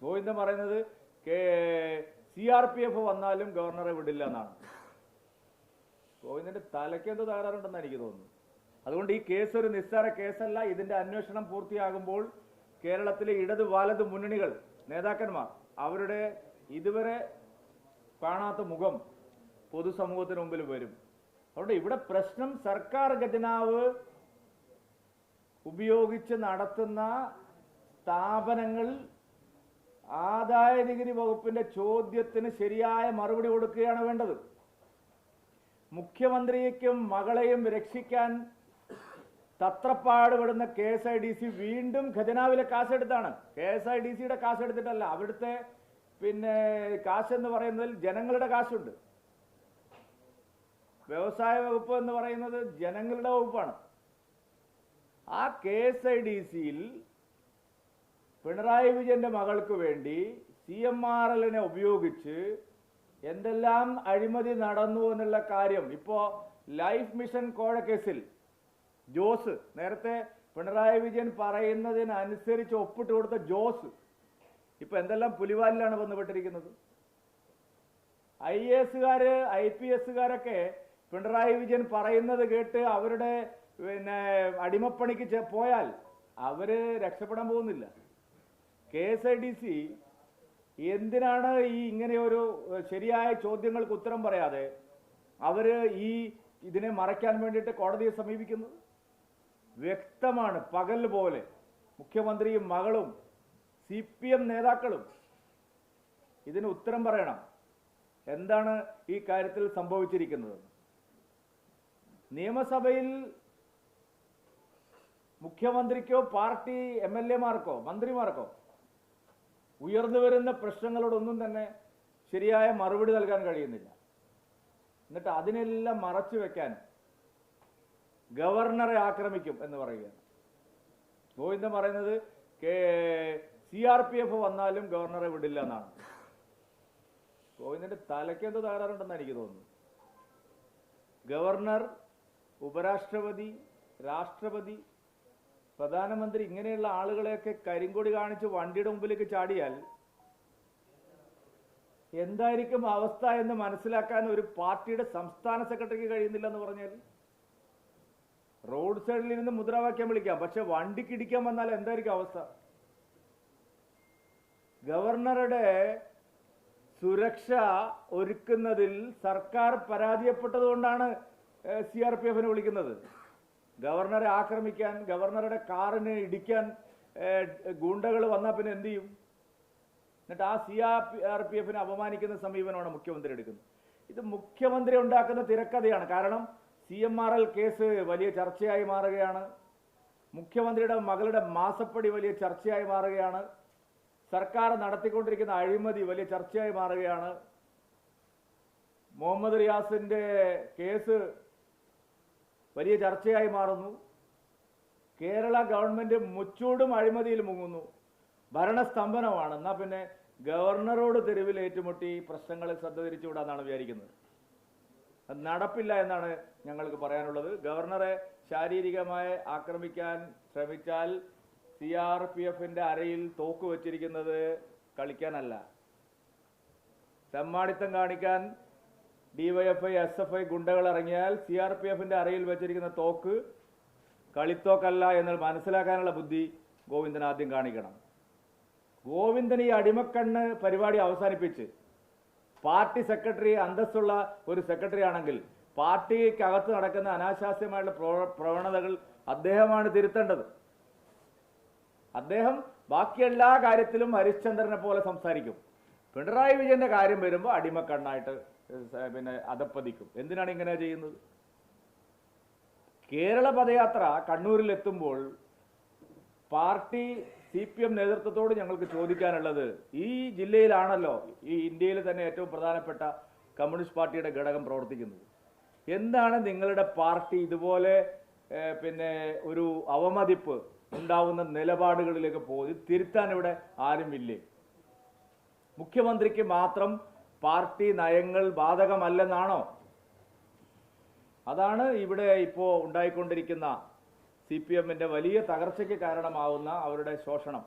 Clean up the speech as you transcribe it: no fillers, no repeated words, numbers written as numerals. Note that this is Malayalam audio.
ഗോവിന്ദൻ പറയുന്നത് CRPF വന്നാലും ഗവർണറെ വിടില്ല എന്നാണ്. ഗോവിന്ദന്റെ തലയ്ക്ക് എന്തോ തകരാറുണ്ടെന്ന് എനിക്ക് തോന്നുന്നു. അതുകൊണ്ട് ഈ കേസ് ഒരു നിസ്സാര കേസല്ല. ഇതിന്റെ അന്വേഷണം പൂർത്തിയാകുമ്പോൾ കേരളത്തിലെ ഇടത് വലത് മുന്നണികൾ നേതാക്കന്മാർ അവരുടെ ഇതുവരെ കാണാത്ത മുഖം പൊതുസമൂഹത്തിന് മുമ്പിൽ വരും. അതുകൊണ്ട് ഇവിടെ പ്രശ്നം സർക്കാർ ഖജനാവ് ഉപയോഗിച്ച് നടത്തുന്ന സ്ഥാപനങ്ങൾ ആദായ നികുതി വകുപ്പിന്റെ ചോദ്യത്തിന് ശരിയായ മറുപടി കൊടുക്കുകയാണ് വേണ്ടത്. മുഖ്യമന്ത്രിക്കും മകളെയും രക്ഷിക്കാൻ തത്രപ്പാടുപെടുന്ന KSIDC വീണ്ടും ഖജനാവിലെ കാശെടുത്താണ്. KSIDCയുടെ കാശെടുത്തിട്ടല്ല. അവിടുത്തെ കാശെന്ന് പറയുന്നതിൽ ജനങ്ങളുടെ കാശുണ്ട്. വ്യവസായ വകുപ്പ് എന്ന് പറയുന്നത് ജനങ്ങളുടെ വകുപ്പാണ്. ആ KSIDCയിൽ പിണറായി വിജയന്റെ മകൾക്ക് വേണ്ടി CMRLനെ ഉപയോഗിച്ച് എന്തെല്ലാം അഴിമതി നടന്നു എന്നുള്ള കാര്യം ഇപ്പോ ലൈഫ് മിഷൻ കോഴക്കേസിൽ ജോസ്, നേരത്തെ പിണറായി വിജയൻ പറയുന്നതിനനുസരിച്ച് ഒപ്പിട്ട് കൊടുത്ത ജോസ് ഇപ്പൊ എന്തെല്ലാം പുലിവാലിലാണ് വന്നുപെട്ടിരിക്കുന്നത്. IASകാര് IPSകാരൊക്കെ പിണറായി വിജയൻ പറയുന്നത് കേട്ട് അവരുടെ അടിമപ്പണിക്ക് പോയാൽ അവര് രക്ഷപ്പെടാൻ പോകുന്നില്ല. KSIDC എന്തിനാണ് ഇങ്ങനെ ഒരു ശരിയായ ചോദ്യങ്ങൾക്ക് ഉത്തരം പറയാതെ അവര് ഇതിനെ മറയ്ക്കാൻ വേണ്ടിയിട്ട് കോടതിയെ സമീപിക്കുന്നത്? വ്യക്തമാണ്, പകൽ പോലെ. മുഖ്യമന്ത്രിയും മകളും CPM നേതാക്കളും ഇതിന് ഉത്തരം പറയണം. എന്താണ് ഈ കാര്യത്തിൽ സംഭവിച്ചിരിക്കുന്നത്? നിയമസഭയിൽ മുഖ്യമന്ത്രിക്കോ പാർട്ടി MLAമാർക്കോ മന്ത്രിമാർക്കോ ഉയർന്നു വരുന്ന പ്രശ്നങ്ങളോടൊന്നും തന്നെ ശരിയായ മറുപടി നൽകാൻ കഴിയുന്നില്ല. എന്നിട്ട് അതിനെല്ലാം മറച്ചു വെക്കാൻ ഗവർണറെ ആക്രമിക്കും എന്ന് പറയുകയാണ്. ഗോവിന്ദൻ പറയുന്നത് CRPF വന്നാലും ഗവർണറെ വിടില്ല എന്നാണ്. ഗോവിന്ദന്റെ തലയ്ക്ക് എന്തോ തകരാറുണ്ടെന്ന് എനിക്ക് തോന്നുന്നു. ഗവർണർ, ഉപരാഷ്ട്രപതി, രാഷ്ട്രപതി, പ്രധാനമന്ത്രി ഇങ്ങനെയുള്ള ആളുകളെയൊക്കെ കരിങ്കൊടി കാണിച്ച് വണ്ടിയുടെ മുമ്പിലേക്ക് ചാടിയാൽ എന്തായിരിക്കും അവസ്ഥ എന്ന് മനസ്സിലാക്കാൻ ഒരു പാർട്ടിയുടെ സംസ്ഥാന സെക്രട്ടറിക്ക് കഴിയുന്നില്ല എന്ന് പറഞ്ഞാൽ, റോഡ് സൈഡിൽ ഇരുന്ന് മുദ്രാവാക്യം വിളിക്കാം, പക്ഷെ വണ്ടിക്ക് ഇടിക്കാൻ വന്നാൽ എന്തായിരിക്കും അവസ്ഥ? ഗവർണറുടെ സുരക്ഷ ഒരുക്കുന്നതിൽ സർക്കാർ പരാജയപ്പെട്ടതുകൊണ്ടാണ് CRPFനെ വിളിക്കുന്നത്. ഗവർണറെ ആക്രമിക്കാൻ, ഗവർണറുടെ കാറിന് ഇടിക്കാൻ ഗുണ്ടകൾ വന്നാൽ പിന്നെ എന്ത് ചെയ്യും? എന്നിട്ട് ആ CRPFനെ അപമാനിക്കുന്ന സമീപനമാണ് മുഖ്യമന്ത്രി എടുക്കുന്നത്. ഇത് മുഖ്യമന്ത്രി ഉണ്ടാക്കുന്ന തിരക്കഥയാണ്. കാരണം CMRL കേസ് വലിയ ചർച്ചയായി മാറുകയാണ്. മുഖ്യമന്ത്രിയുടെ മകളുടെ മാസപ്പടി വലിയ ചർച്ചയായി മാറുകയാണ്. സർക്കാർ നടത്തിക്കൊണ്ടിരിക്കുന്ന അഴിമതി വലിയ ചർച്ചയായി മാറുകയാണ്. മുഹമ്മദ് റിയാസിന്റെ കേസ് വലിയ ചർച്ചയായി മാറുന്നു. കേരള ഗവൺമെന്റ് മുച്ചൂടും അഴിമതിയിൽ മുങ്ങുന്നു. ഭരണസ്തംഭനമാണ്. എന്നാ പിന്നെ ഗവർണറോട് തെരുവിൽ ഏറ്റുമുട്ടി പ്രശ്നങ്ങളിൽ ശ്രദ്ധ തിരിച്ചുവിടാന്നാണ് വിചാരിക്കുന്നത്. അത് നടപ്പില്ല എന്നാണ് ഞങ്ങൾക്ക് പറയാനുള്ളത്. ഗവർണറെ ശാരീരികമായി ആക്രമിക്കാൻ ശ്രമിച്ചാൽ CRPFന്റെ അരയിൽ തോക്ക് വെച്ചിരിക്കുന്നത് കളിക്കാനല്ല. തെമ്മാടിത്തം കാണിക്കാൻ DYFI SFI ഗുണ്ടകൾ ഇറങ്ങിയാൽ CRPFന്റെ അരയിൽ വെച്ചിരിക്കുന്ന തോക്ക് കളിത്തോക്കല്ല എന്ന് മനസ്സിലാക്കാനുള്ള ബുദ്ധി ഗോവിന്ദൻ ആദ്യം കാണിക്കണം. ഗോവിന്ദൻ ഈ അടിമക്കണ്ണ് പരിപാടി അവസാനിപ്പിച്ച് പാർട്ടി സെക്രട്ടറി, അന്തസ്സുള്ള ഒരു സെക്രട്ടറി ആണെങ്കിൽ പാർട്ടിക്കകത്ത് നടക്കുന്ന അനാശാസ്യമായിട്ടുള്ള പ്രവണതകൾ അദ്ദേഹമാണ് തിരുത്തേണ്ടത്. അദ്ദേഹം ബാക്കി എല്ലാ കാര്യത്തിലും ഹരിശ്ചന്ദ്രനെ പോലെ സംസാരിക്കും. പിണറായി വിജയന്റെ കാര്യം വരുമ്പോൾ അടിമക്കണ്ണായിട്ട് അധപ്പതിക്കും. എന്തിനാണ് ഇങ്ങനെ ചെയ്യുന്നത്? കേരള പദയാത്ര കണ്ണൂരിൽ എത്തുമ്പോൾ പാർട്ടി CPM നേതൃത്വത്തോട് ഞങ്ങൾക്ക് ചോദിക്കാനുള്ളത്, ഈ ജില്ലയിലാണല്ലോ ഈ ഇന്ത്യയിൽ തന്നെ ഏറ്റവും പ്രധാനപ്പെട്ട കമ്മ്യൂണിസ്റ്റ് പാർട്ടിയുടെ ഘടകം പ്രവർത്തിക്കുന്നത്. എന്താണ് നിങ്ങളുടെ പാർട്ടി ഇതുപോലെ ഒരു അവമതിപ്പ് ഉണ്ടാവുന്ന നിലപാടുകളിലേക്ക് പോയി തിരുത്താൻ ഇവിടെ ആരുമില്ലേ? മുഖ്യമന്ത്രിക്ക് മാത്രം പാർട്ടി നയങ്ങൾ ബാധകമല്ലെന്നാണോ? അതാണ് ഇവിടെ ഇപ്പോൾ ഉണ്ടായിക്കൊണ്ടിരിക്കുന്ന CPMന്റെ വലിയ തകർച്ചയ്ക്ക് കാരണമാവുന്ന അവരുടെ ശോഷണം.